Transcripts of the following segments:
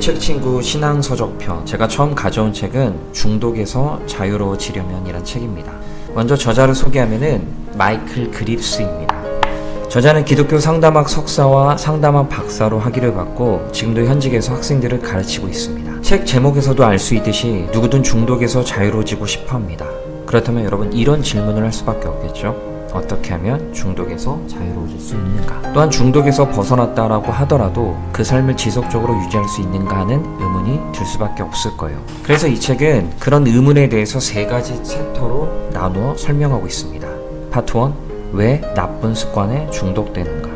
책 친구 신앙서적편, 제가 처음 가져온 책은 중독에서 자유로워지려면 이란 책입니다. 먼저 저자를 소개하면은 마이클 그립스입니다. 저자는 기독교 상담학 석사와 상담학 박사로 학위를 받고 지금도 현직에서 학생들을 가르치고 있습니다. 책 제목에서도 알 수 있듯이 누구든 중독에서 자유로워지고 싶어 합니다. 그렇다면 여러분, 이런 질문을 할 수밖에 없겠죠. 어떻게 하면 중독에서 자유로워질 수 있는가? 또한 중독에서 벗어났다라고 하더라도 그 삶을 지속적으로 유지할 수 있는가 하는 의문이 들 수밖에 없을 거예요. 그래서 이 책은 그런 의문에 대해서 3가지 챕터로 나누어 설명하고 있습니다. 파트 1, 왜 나쁜 습관에 중독되는가?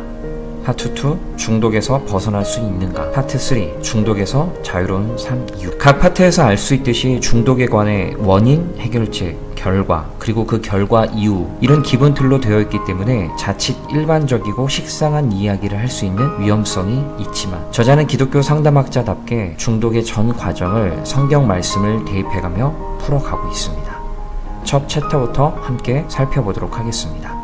파트 2, 중독에서 벗어날 수 있는가? 파트 3, 중독에서 자유로운 삶 이유. 각 파트에서 알 수 있듯이 중독에 관해 원인, 해결책, 결과, 그리고 그 결과 이유, 이런 기본 틀로 되어 있기 때문에 자칫 일반적이고 식상한 이야기를 할 수 있는 위험성이 있지만, 저자는 기독교 상담학자답게 중독의 전 과정을 성경 말씀을 대입해가며 풀어가고 있습니다. 첫 챕터부터 함께 살펴보도록 하겠습니다.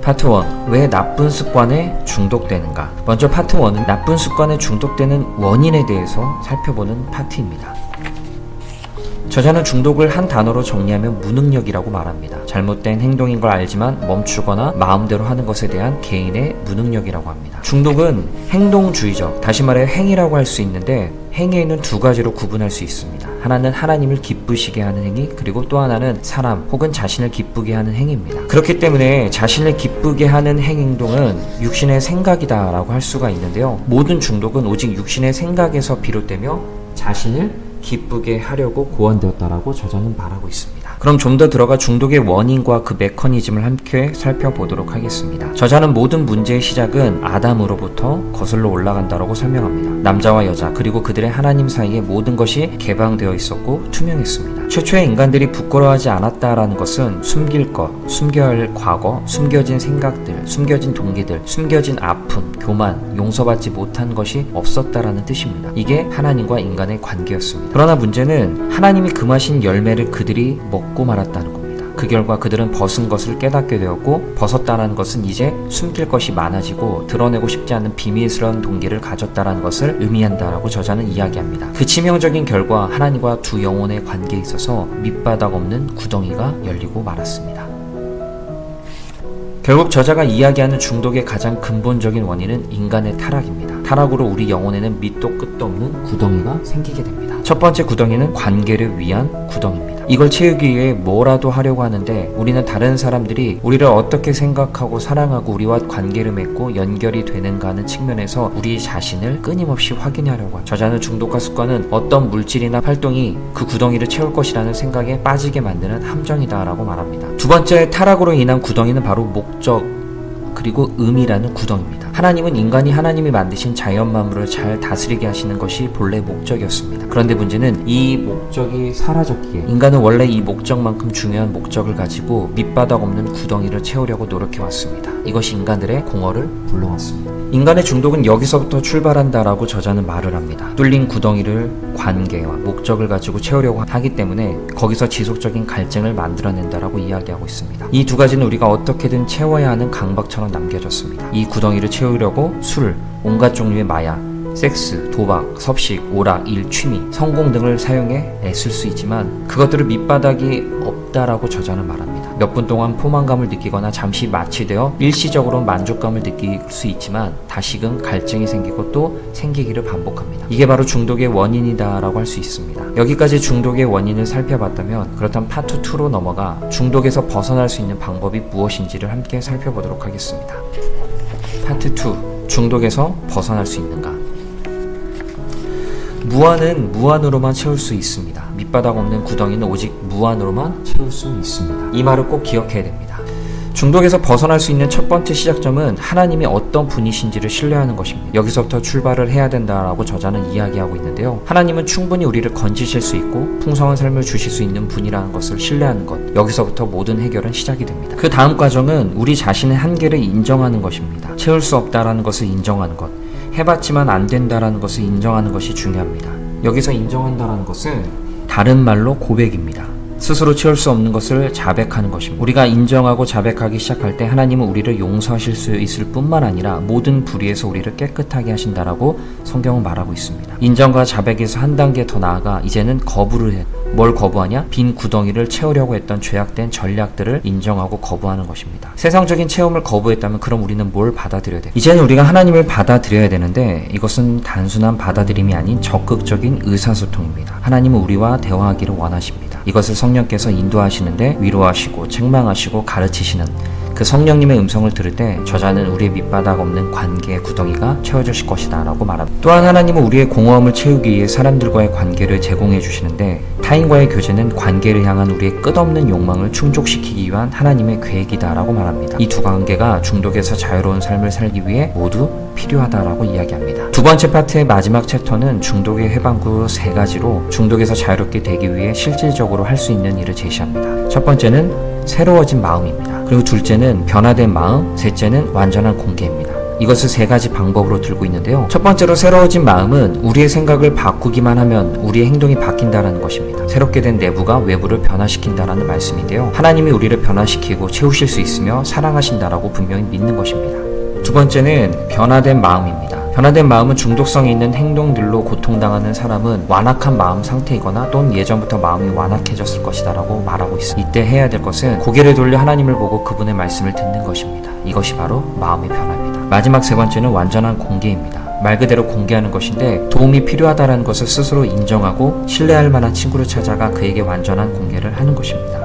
파트 1, 왜 나쁜 습관에 중독되는가? 먼저 파트 1은 나쁜 습관에 중독되는 원인에 대해서 살펴보는 파트입니다. 저자는 중독을 한 단어로 정리하면 무능력이라고 말합니다. 잘못된 행동인 걸 알지만 멈추거나 마음대로 하는 것에 대한 개인의 무능력이라고 합니다. 중독은 행동주의적, 다시 말해 행위라고 할 수 있는데, 행위에는 2가지로 구분할 수 있습니다. 하나는 하나님을 기쁘시게 하는 행위, 그리고 또 하나는 사람 혹은 자신을 기쁘게 하는 행위입니다. 그렇기 때문에 자신을 기쁘게 하는 행동은 육신의 생각이다 라고 할 수가 있는데요, 모든 중독은 오직 육신의 생각에서 비롯되며 자신을 기쁘게 하려고 고안되었다라고 저자는 말하고 있습니다. 그럼 좀 더 들어가 중독의 원인과 그 메커니즘을 함께 살펴보도록 하겠습니다. 저자는 모든 문제의 시작은 아담으로부터 거슬러 올라간다라고 설명합니다. 남자와 여자, 그리고 그들의 하나님 사이에 모든 것이 개방되어 있었고 투명했습니다. 최초의 인간들이 부끄러워하지 않았다라는 것은 숨길 것, 숨겨야 할 과거, 숨겨진 생각들, 숨겨진 동기들, 숨겨진 아픔, 교만, 용서받지 못한 것이 없었다라는 뜻입니다. 이게 하나님과 인간의 관계였습니다. 그러나 문제는 하나님이 금하신 열매를 그들이 먹고 말았다는 겁니다. 그 결과 그들은 벗은 것을 깨닫게 되었고, 벗었다는 것은 이제 숨길 것이 많아지고 드러내고 싶지 않은 비밀스러운 동기를 가졌다는 것을 의미한다라고 저자는 이야기합니다. 그 치명적인 결과 하나님과 두 영혼의 관계에 있어서 밑바닥 없는 구덩이가 열리고 말았습니다. 결국 저자가 이야기하는 중독의 가장 근본적인 원인은 인간의 타락입니다. 타락으로 우리 영혼에는 밑도 끝도 없는 구덩이가 생기게 됩니다. 첫 번째 구덩이는 관계를 위한 구덩이입니다. 이걸 채우기 위해 뭐라도 하려고 하는데, 우리는 다른 사람들이 우리를 어떻게 생각하고 사랑하고 우리와 관계를 맺고 연결이 되는가 하는 측면에서 우리 자신을 끊임없이 확인하려고 하죠. 저자는 중독과 습관은 어떤 물질이나 활동이 그 구덩이를 채울 것이라는 생각에 빠지게 만드는 함정이다 라고 말합니다. 두 번째 타락으로 인한 구덩이는 바로 목적, 그리고 의미라는 구덩이입니다. 하나님은 인간이 하나님이 만드신 자연 만물을 잘 다스리게 하시는 것이 본래 목적이었습니다. 그런데 문제는 이 목적이 사라졌기에 인간은 원래 이 목적만큼 중요한 목적을 가지고 밑바닥 없는 구덩이를 채우려고 노력해왔습니다. 이것이 인간들의 공허를 불러왔습니다. 인간의 중독은 여기서부터 출발한다라고 저자는 말을 합니다. 뚫린 구덩이를 관계와 목적을 가지고 채우려고 하기 때문에 거기서 지속적인 갈증을 만들어낸다라고 이야기하고 있습니다. 이 2가지는 우리가 어떻게든 채워야 하는 강박처럼 남겨졌습니다. 이 구덩이를 채우려고 술, 온갖 종류의 마약, 섹스, 도박, 섭식, 오락, 일, 취미, 성공 등을 사용해 애쓸 수 있지만 그것들을 밑바닥이 없다라고 저자는 말합니다. 몇 분 동안 포만감을 느끼거나 잠시 마취되어 일시적으로 만족감을 느낄 수 있지만 다시금 갈증이 생기고 또 생기기를 반복합니다. 이게 바로 중독의 원인이다 라고 할 수 있습니다. 여기까지 중독의 원인을 살펴봤다면, 그렇다면 파트 2로 넘어가 중독에서 벗어날 수 있는 방법이 무엇인지를 함께 살펴보도록 하겠습니다. 파트 2, 중독에서 벗어날 수 있는가? 무한은 무한으로만 채울 수 있습니다. 밑바닥 없는 구덩이는 오직 무한으로만 채울 수 있습니다. 이 말을 꼭 기억해야 됩니다. 중독에서 벗어날 수 있는 첫 번째 시작점은 하나님이 어떤 분이신지를 신뢰하는 것입니다. 여기서부터 출발을 해야 된다라고 저자는 이야기하고 있는데요, 하나님은 충분히 우리를 건지실 수 있고 풍성한 삶을 주실 수 있는 분이라는 것을 신뢰하는 것, 여기서부터 모든 해결은 시작이 됩니다. 그 다음 과정은 우리 자신의 한계를 인정하는 것입니다. 채울 수 없다라는 것을 인정하는 것, 해봤지만 안 된다라는 것을 인정하는 것이 중요합니다. 여기서 인정한다라는 것은 다른 말로 고백입니다. 스스로 채울 수 없는 것을 자백하는 것입니다. 우리가 인정하고 자백하기 시작할 때 하나님은 우리를 용서하실 수 있을 뿐만 아니라 모든 불의에서 우리를 깨끗하게 하신다라고 성경은 말하고 있습니다. 인정과 자백에서 한 단계 더 나아가 이제는 거부를 해. 뭘 거부하냐? 빈 구덩이를 채우려고 했던 죄악된 전략들을 인정하고 거부하는 것입니다. 세상적인 체험을 거부했다면 그럼 우리는 뭘 받아들여야 돼? 이제는 우리가 하나님을 받아들여야 되는데 이것은 단순한 받아들임이 아닌 적극적인 의사소통입니다. 하나님은 우리와 대화하기를 원하십니다. 이것을 성령께서 인도하시는데 위로하시고 책망하시고 가르치시는 그 성령님의 음성을 들을 때 저자는 우리의 밑바닥 없는 관계의 구덩이가 채워질 것이다 라고 말합니다. 또한 하나님은 우리의 공허함을 채우기 위해 사람들과의 관계를 제공해 주시는데 타인과의 교제는 관계를 향한 우리의 끝없는 욕망을 충족시키기 위한 하나님의 계획이다 라고 말합니다. 이 두 관계가 중독에서 자유로운 삶을 살기 위해 모두 필요하다라고 이야기합니다. 두 번째 파트의 마지막 챕터는 중독의 해방구 3가지로 중독에서 자유롭게 되기 위해 실질적으로 할 수 있는 일을 제시합니다. 첫 번째는 새로워진 마음입니다. 그리고 둘째는 변화된 마음, 셋째는 완전한 공개입니다. 이것을 3가지 방법으로 들고 있는데요. 첫 번째로 새로워진 마음은 우리의 생각을 바꾸기만 하면 우리의 행동이 바뀐다는 것입니다. 새롭게 된 내부가 외부를 변화시킨다는 말씀인데요. 하나님이 우리를 변화시키고 채우실 수 있으며 사랑하신다라고 분명히 믿는 것입니다. 두 번째는 변화된 마음입니다. 변화된 마음은 중독성이 있는 행동들로 고통당하는 사람은 완악한 마음 상태이거나 또는 예전부터 마음이 완악해졌을 것이다 라고 말하고 있습니다. 이때 해야 될 것은 고개를 돌려 하나님을 보고 그분의 말씀을 듣는 것입니다. 이것이 바로 마음의 변화입니다. 마지막 3번째는 완전한 공개입니다. 말 그대로 공개하는 것인데 도움이 필요하다는 것을 스스로 인정하고 신뢰할 만한 친구를 찾아가 그에게 완전한 공개를 하는 것입니다.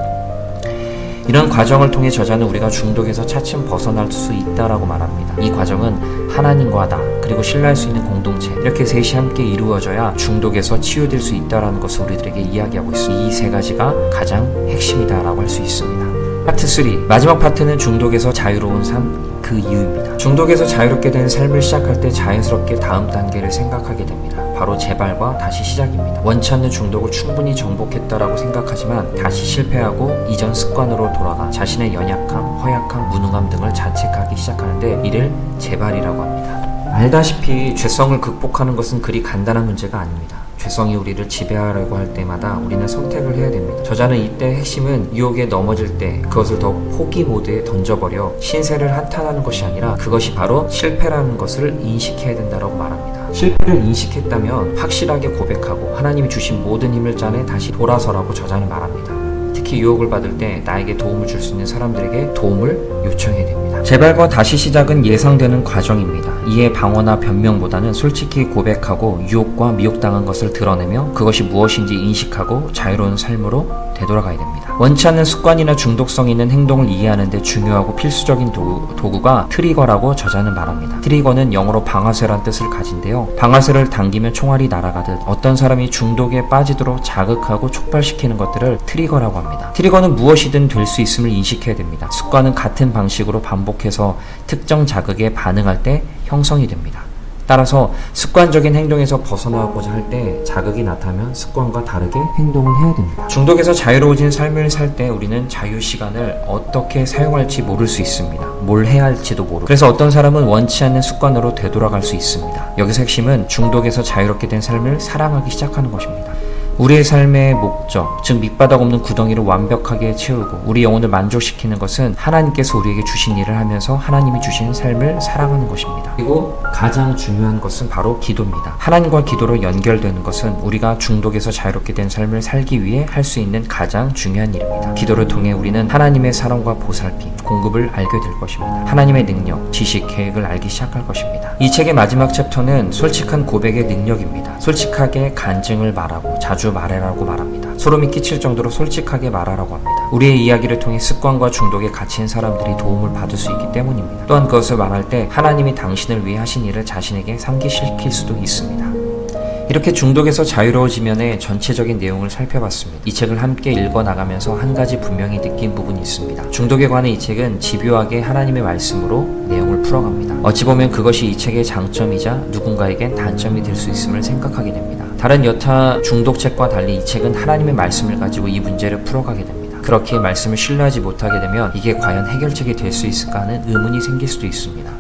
이런 과정을 통해 저자는 우리가 중독에서 차츰 벗어날 수 있다라고 말합니다. 이 과정은 하나님과 나 그리고 신뢰할 수 있는 공동체 이렇게 셋이 함께 이루어져야 중독에서 치유될 수 있다라는 것을 우리들에게 이야기하고 있습니다. 이 3가지가 가장 핵심이다라고 할 수 있습니다. 파트 3 마지막 파트는 중독에서 자유로운 삶 그 이유입니다. 중독에서 자유롭게 된 삶을 시작할 때 자연스럽게 다음 단계를 생각하게 됩니다. 바로 재발과 다시 시작입니다. 원치 않는 중독을 충분히 정복했다라고 생각하지만 다시 실패하고 이전 습관으로 돌아가 자신의 연약함, 허약함, 무능함 등을 자책하기 시작하는데 이를 재발이라고 합니다. 알다시피 죄성을 극복하는 것은 그리 간단한 문제가 아닙니다. 죄성이 우리를 지배하려고 할 때마다 우리는 선택을 해야 됩니다. 저자는 이때 핵심은 유혹에 넘어질 때 그것을 더 포기 모드에 던져버려 신세를 한탄하는 것이 아니라 그것이 바로 실패라는 것을 인식해야 된다고 말합니다. 실패를 인식했다면 확실하게 고백하고 하나님이 주신 모든 힘을 짜내 다시 돌아서라고 저자는 말합니다. 특히 유혹을 받을 때 나에게 도움을 줄 수 있는 사람들에게 도움을 요청해야 됩니다. 재발과 다시 시작은 예상되는 과정입니다. 이에 방어나 변명보다는 솔직히 고백하고 유혹과 미혹당한 것을 드러내며 그것이 무엇인지 인식하고 자유로운 삶으로 되돌아가야 됩니다. 원치 않는 습관이나 중독성 있는 행동을 이해하는 데 중요하고 필수적인 도구가 트리거라고 저자는 말합니다. 트리거는 영어로 방아쇠란 뜻을 가진데요. 방아쇠를 당기면 총알이 날아가듯 어떤 사람이 중독에 빠지도록 자극하고 촉발시키는 것들을 트리거라고 합니다. 트리거는 무엇이든 될 수 있음을 인식해야 됩니다. 습관은 같은 방식으로 반복해서 특정 자극에 반응할 때 형성이 됩니다. 따라서 습관적인 행동에서 벗어나고자 할 때 자극이 나타나면 습관과 다르게 행동을 해야 됩니다. 중독에서 자유로워진 삶을 살 때 우리는 자유 시간을 어떻게 사용할지 모를 수 있습니다. 뭘 해야 할지도 모르고 그래서 어떤 사람은 원치 않는 습관으로 되돌아갈 수 있습니다. 여기서 핵심은 중독에서 자유롭게 된 삶을 사랑하기 시작하는 것입니다. 우리의 삶의 목적, 즉 밑바닥 없는 구덩이를 완벽하게 채우고 우리 영혼을 만족시키는 것은 하나님께서 우리에게 주신 일을 하면서 하나님이 주신 삶을 사랑하는 것입니다. 그리고 가장 중요한 것은 바로 기도입니다. 하나님과 기도로 연결되는 것은 우리가 중독에서 자유롭게 된 삶을 살기 위해 할 수 있는 가장 중요한 일입니다. 기도를 통해 우리는 하나님의 사랑과 보살핌, 공급을 알게 될 것입니다. 하나님의 능력, 지식, 계획을 알기 시작할 것입니다. 이 책의 마지막 챕터는 솔직한 고백의 능력입니다. 솔직하게 간증을 말하고 자주 말해라고 말합니다. 소름이 끼칠 정도로 솔직하게 말하라고 합니다. 우리의 이야기를 통해 습관과 중독에 갇힌 사람들이 도움을 받을 수 있기 때문입니다. 또한 그것을 말할 때 하나님이 당신을 위해 하신 일을 자신에게 상기시킬 수도 있습니다. 이렇게 중독에서 자유로워지면의 전체적인 내용을 살펴봤습니다. 이 책을 함께 읽어나가면서 한 가지 분명히 느낀 부분이 있습니다. 중독에 관한 이 책은 집요하게 하나님의 말씀으로 내용을 풀어갑니다. 어찌 보면 그것이 이 책의 장점이자 누군가에겐 단점이 될 수 있음을 생각하게 됩니다. 다른 여타 중독책과 달리 이 책은 하나님의 말씀을 가지고 이 문제를 풀어가게 됩니다. 그렇게 말씀을 신뢰하지 못하게 되면 이게 과연 해결책이 될 수 있을까 하는 의문이 생길 수도 있습니다.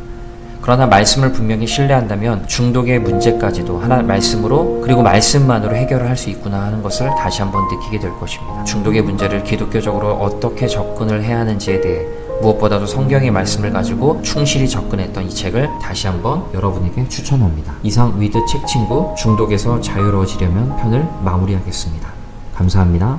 그러나 말씀을 분명히 신뢰한다면 중독의 문제까지도 하나 말씀으로 그리고 말씀만으로 해결을 할 수 있구나 하는 것을 다시 한번 느끼게 될 것입니다. 중독의 문제를 기독교적으로 어떻게 접근을 해야 하는지에 대해 무엇보다도 성경의 말씀을 가지고 충실히 접근했던 이 책을 다시 한번 여러분에게 추천합니다. 이상 위드 책 친구 중독에서 자유로워지려면 편을 마무리하겠습니다. 감사합니다.